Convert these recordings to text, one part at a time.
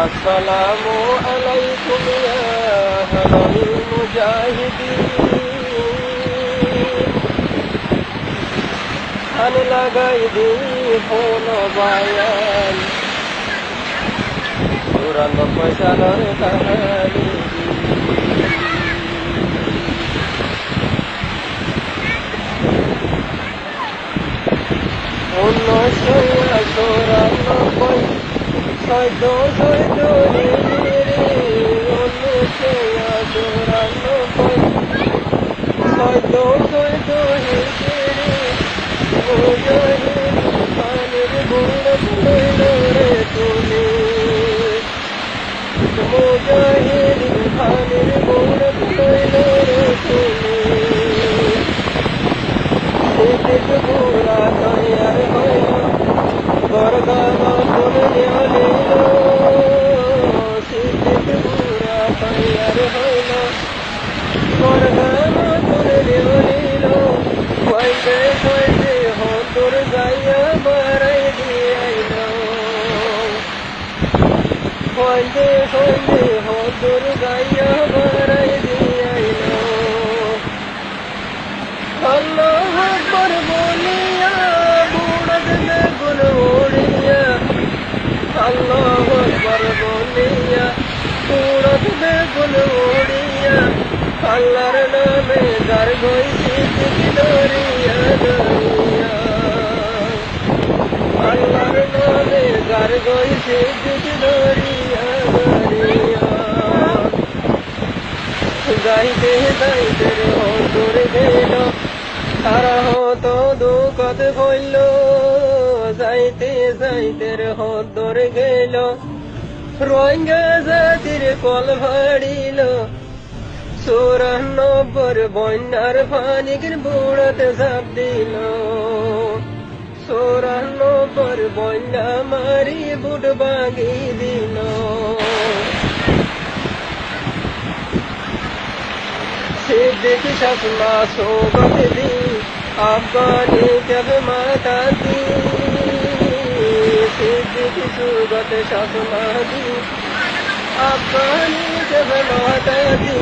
আসসালামু আলাইকুম ইয়া আহলাল মুজাহিদিন। ধান লাগাই দিন বায়ান 94 সালের কাহানি। মুজাহিদিন খানের গোড় তুলইল রে তুমি। সিদ্দিক বুড়া তৈয়ার হইল বরগামা কোন নিয়লিল। সিদ্দিক বুড়া তৈয়ার হইল বরগামা কোন নিয়লিল। হইতে হইতে হন্তর যাইয়া মারাই দিয়াইল। হইতে হইতে হন্তর যাইয়া মারাই দিয়াইল। আল্লাহু আকবার বলিয়া বুড়াত বেগুন উড়িয়া। আল্লাহু আকবার বলিয়া বুড়াত বেগুন উড়িয়া। আল্লাহর নামে যার গইছি সিদ্দিক দরিয়া দরিয়া। আল্লাহর নামে যার গইছি সিদ্দিক দরিয়া দরিয়া। যাইতে যাইতে হন্তর গেল তারা হতো দুঃখত হইল। যাইতে যাইতে হন্তর গেল রোহিঙ্গা জাতির কল ভাড়িল। 94 বন্যার পানির বুড়াতে ঝাঁপ দিল। 94 বন্যা মারি বুট ভাঙি দিল। সিদ্দিক শাসমা সোবত দি আফগানি জব মাতা দি। সিদ্দিক সুগত শাসমা দি আফগানি জব মাতা দি।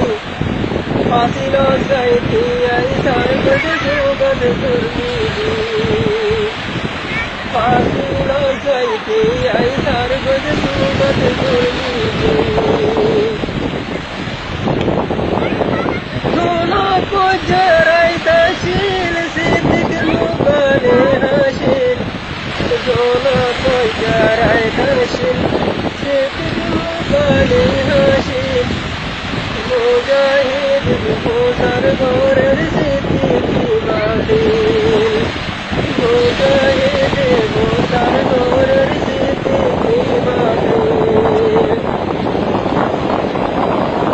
ফাসিল সাইথি আই সারগত সুগত সুরমি দি। ফাসিল সাইথি আই সারগত সুগত সুরমি দি। জরাই তাশিল সিদ্দিক মুকালে হাসিল। জোনা জরাই তাশিল সিদ্দিক মুকালে হাসিল। মুজাহিদিন হোসার ঘরের সিদ্দিকি বাতিল। মুজাহিদিন হোসার ঘরের সিদ্দিকি বাতিল।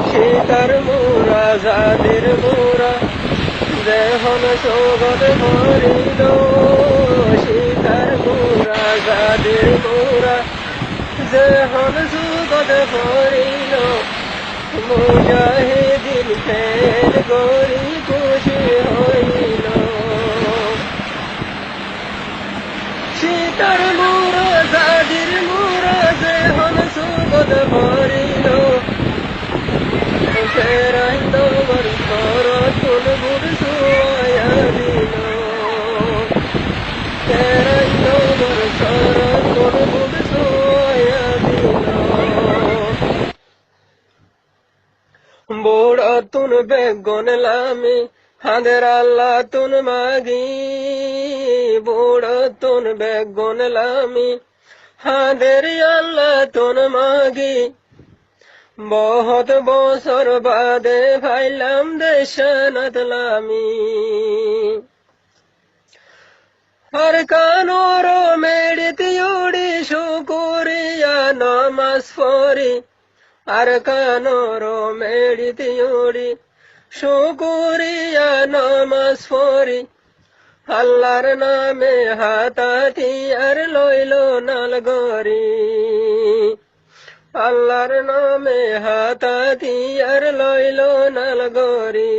সীতার মোরা জাদের মোরা দেহন সোগত ভরিল। সীতার মোরা জাদের মোরা দেহন সোগত ভরিল। মুজাহিদিন ফের গরি খুশি হইল। সীতার মোরা জাদের মোরা দেহন সোগত ভরিল। ফেরাইল বর তুল বুড় সোয়া দিল। ফেরাইল বর তুল বুড় সোয়া দিল। বুড়া তুন বেগুন লামি হাদের আল্লাহ তুন মাগি। বুড়া তুন বেগুন লামি হাদের আল্লাহ তুন মাগি। বহুত বছর বাদে ভাইলাম দেশানাত লামি। আর কানোর মেড়িত উড়ি শুকুরিয়া নমাজ পড়ি। আর কানোর মেড়িত উড়ি শুকুরিয়া নমাজ পড়ি। আল্লাহর নামে হাতাতি আর লইল নালগরি। আল্লাহর নামে হাতাতি আর লইল নালগরি।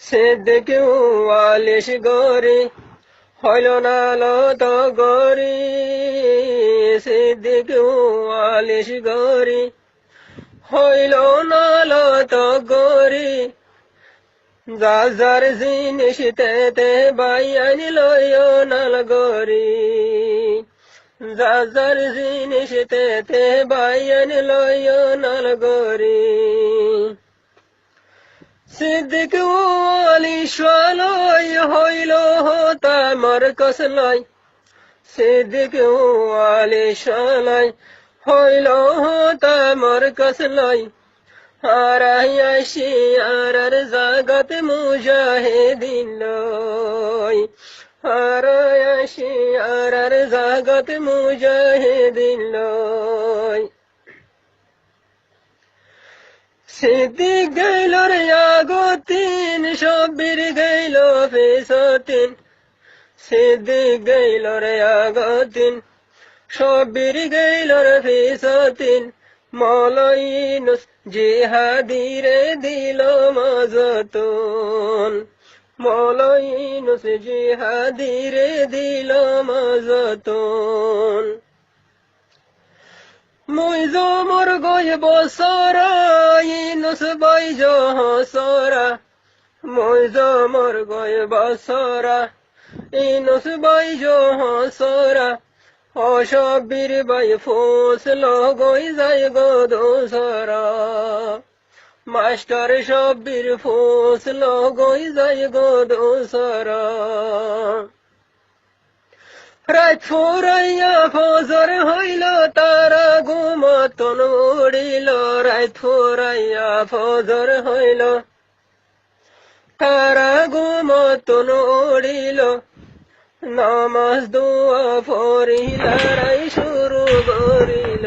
সিদ্দিক ওয়ালিশ গরি হইল নালত গরি। সিদ্দিক ওয়ালিশ গরি হইল নালত গরি যার জিনিস তেতে বাইয়ানি লইও নাল গরি যার জিনিস তেতে বাইয়ানি লইও নাল গরি সিদ্দিক ওয়ালিশ লই হইল তামার কসলাই সিদ্দিক ওয়ালিশ লই হইল তামার কসলাই হারাইয়াছি আর জাগত মুজাহিদিন লই হারাইয়াছি আর জাগত মুজাহিদিন লই সিদ্দিক গেল রে আগতিন সব্বির গেল ফেসতিন সিদ্দিক গেল রে আগতিন সব্বির গেল রে ফেসতিন মলাইনুস জিহাদিরে দিল মাজতুন মলাইনুস জিহাদিরে দিল মাজতুন মুই জমর গয় বসরা ইনুস বাইজ হসরা মুই জমর গয় বসরা ইনুস বাইজ হসরা অসবির বাই ফসল গই যায় গো দোসরা মাস্টার সবির ফসল গই যায় গো দোসরা রাত ফুরাইয়া ফজর হইল তারা ঘুমতন উড়িল রাত ফুরাইয়া ফজর হইল তারা ঘুমতন উড়িল নামাজ দোয়া ফরিলারাই শুরু করিল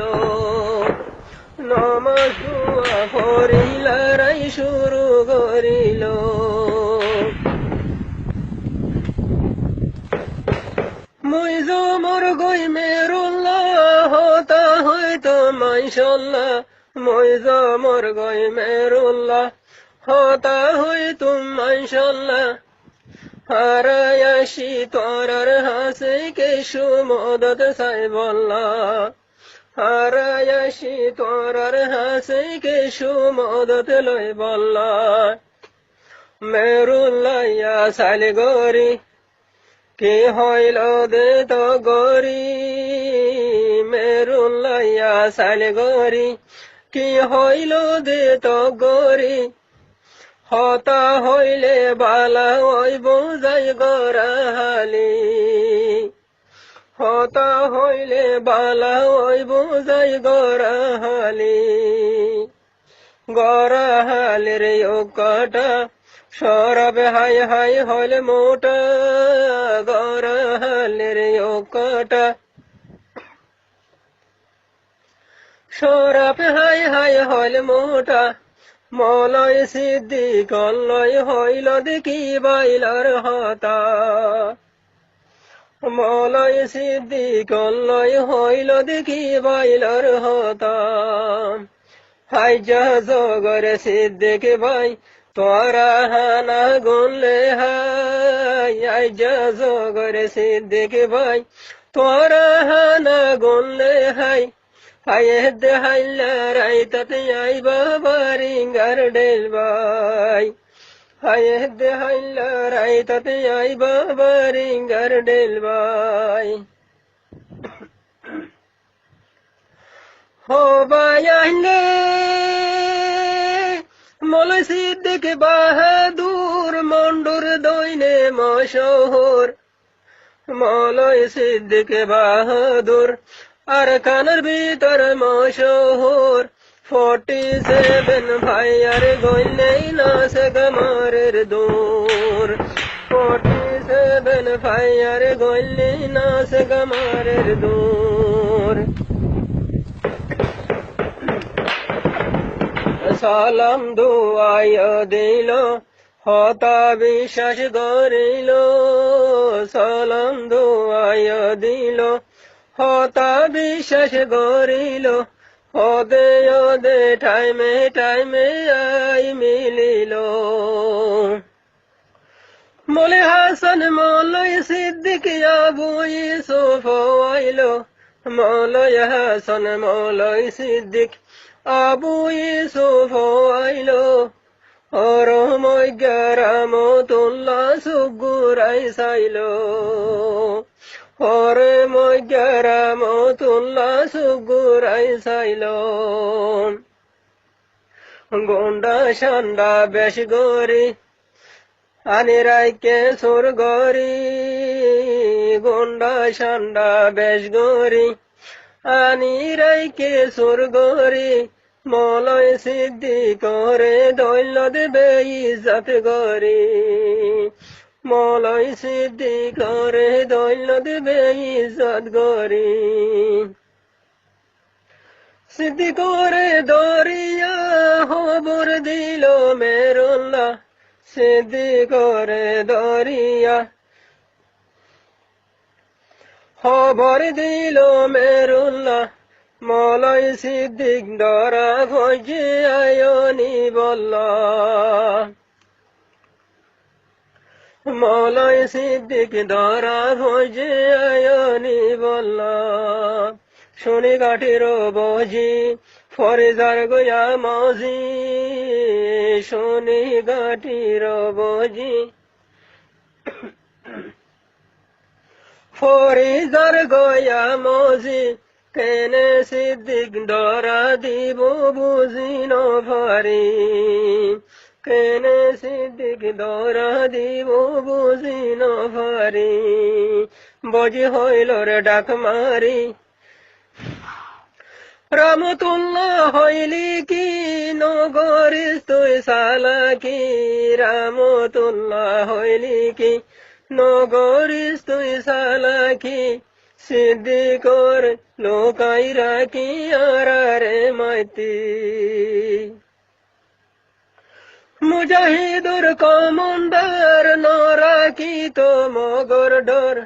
নামাজ দোয়া ফরিলারাই শুরু করিল মুই জমর গই মেরুল্লাহ হতা হইতো মাইশাল্লাহ মুই জমর গই মেরুল্লাহ হতা হইতো মাইশাল্লাহ হারায়াশি তোরার হাসে কে সুমদত সাইবল্লাহ হারায়াশি তোরার হাসে কে সুমদত লই বল্লাহ মেরুল্লাহ ইয়া সালে গরি কি হইল দে তো গরি মেরুল্লাহ ইয়া সালে গরি কি হইল দে তো গরি হতা হইলে বালা ওই বোঝাই গরাহালি হতা হইলে বালা ওই বোঝাই গরাহালি গরাহালির কটা সরব হাই হাই হইলে মোটা গরাহালির কটা সরব হাই হাই হইলে মোটা মলয় সিদ্দিক লয় হইল দেখি বাইলার হতা মলয় সিদ্দিক লয় হইল দেখি বাইলার হতা হাই জগর সিদ্দিক ভাই তোরা হানা গুনলে হাই জগর সিদ্দিক ভাই তোরা হানা গুনলে high Hayed হাইলার আইতাতে I বাবারিঙ্গার ডেলবাই Hayed হাইলার আইতাতে I বাবারিঙ্গার ডেলবাই হো বায়াইলে মলয় সিদ্দিক বাহাদুর মন্ডুর দইনে মশহুর মলয় সিদ্দিক বাহাদুর আর কানের ভিতর মশহুর 47 ভাইয়ার গইলেই নাচ গমারের দূর 47 ভাইয়ার গইলেই নাচ গমারের দূর সালাম দুয়ায় দিল হতা বিশ্বাস করিল সালাম দুয়ায় দিল হতা বিশ্বাস করিল ওদে ওদে টাইমে টাইমে আই মিলিল মলে হাসান মলয় সিদ্দিক আবু ইউসুফ আইল মৌলাই হাসান মৌলাই সিদ্দিক আবু ইউসুফ আইলো হরময় রামতুল্লাহ সুগুরাই চাইলো হরময় রামতুল্লাহ সুগুরাই চাইলো গুন্ডা সান্ডা বেশ গরি আনি রাইকে সুর গরি গুন্ডা সান্ডা বেশ গরি আনি রাইকে সুর গরি মৌলাই সিদ্দিক করে দৌলত বে ইজ্জত গরি মৌলাই সিদ্দিক করে দৌলত বে ইজ্জত গরি সিদ্দিক করে দরিয়া খবর দিল মেরুল্লাহ সিদ্দিক করে দরিয়া খবর দিল মেরুল্লাহ মৌলাই সিদ্দিক ধরা খোঁজে আয়নি বল্লা মৌলাই সিদ্দিক ধরা খোঁজে আয়নি বল্লা শুনি কাঠির বজি ফরিজার গয়া মজি শুনি কাঠির বজি ফরিজার গয়া মজি কেনে সিদ্দিক ধরা দিব বুঝি নভারি কেনে সিদ্দিক ধরা দিব বুঝি নভারি বজি হইল রে ডাক মারি রামতুল্লাহ হইলি কি নগরিস তুই সালাকি রামতুল্লাহ হইলি কি নগরিস তুই সালাকি সিদ্দিকর লোকাই রাখি আরে মাইতি মুজাহিদুর কমন্ডার নরাকি তো মগর ডর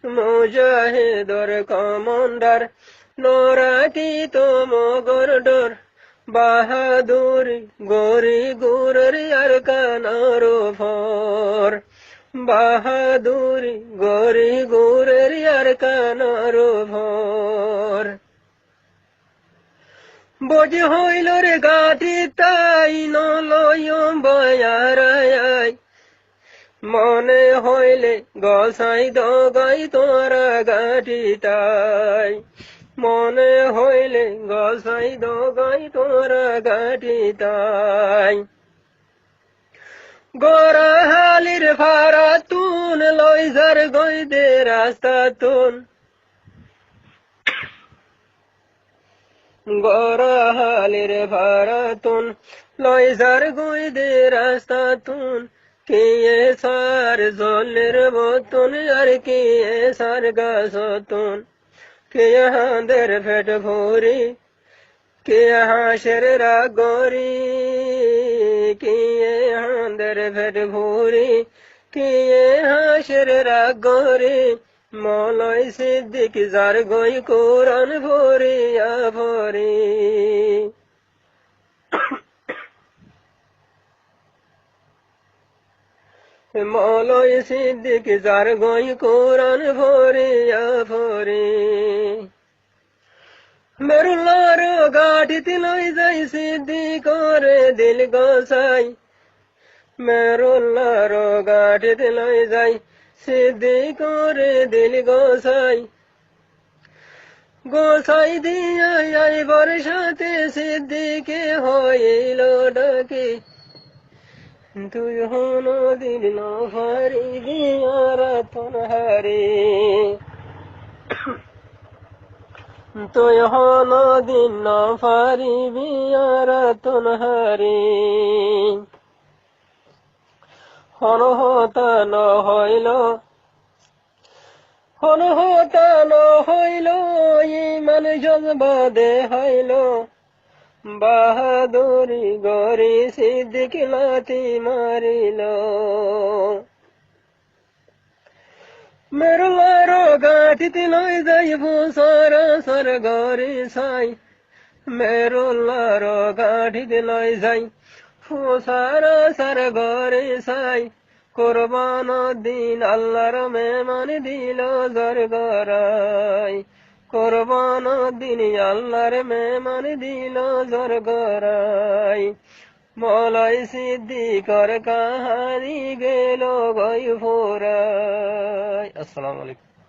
মুজাহিদুর কমন্ডার নরাকি তো মগর ডর বাহাদুরি গরি গুরর আর কানার ভর বাহাদুরি গরি গুরের আর কানার ভর বজি হইল রে গাটি তাই নলয়ম বয়ারায় মনে হইলে গসাই দগাই তোরা গাটি তাই মনে হইলে গসাই দগাই তোরা গাটি তাই গরাহালির ভাড়া তুন লইজার গইদে রাস্তা তুন গরাহালির ভাড়া তুন লইজার গইদে রাস্তা তুন কিয়ে সার জলের বতন আর কিয়ে সার গাছ তুন কে হাঁদের ফেট ভরি কে হাঁসের রাগরি কে হাঁদের ফেট ভরি কে হাঁসের রাগরি মৌলাই সিদ্দিক যার গই কোরআন ভরিয়া ভরি মৌলাই সিদ্দিক যার গই কোরআন ভরিয়া ভরি মেরুল্লার গাঠিতে লই যাই সিদ্দিক করে দিল গোসাই মেরুল্লার গাঠিতে লই যাই সিদ্দিক করে দিল গোসাই গোসাই দিয়া আইবার সাথে সিদ্দিকে হইল ডাকি তুই হন দিল নভারি দিয়ার তনহারি তুই হন দিন নভারি বিয়ার তনহারি হন হতা ন হইল হন হতা ন হইল ইমান জজবা দে হইল বাহাদুরি গরি সিদ্দিক লাথি মারিল মেরুল্লার গাঠিতে লই যাইব সারা সার গরি সাই মেরুল্লার গাঠিতে লই যাই সারা সার গরি সাই কোরবান দিন আল্লাহর মেহমান দিল জর গরাই কোরবান দিন আল্লাহর মেহমান দিল জোর গড়াই মলয় সিদ্দিকর কাহানি গেল গই ফোরাই। আসসালামু আলাইকুম।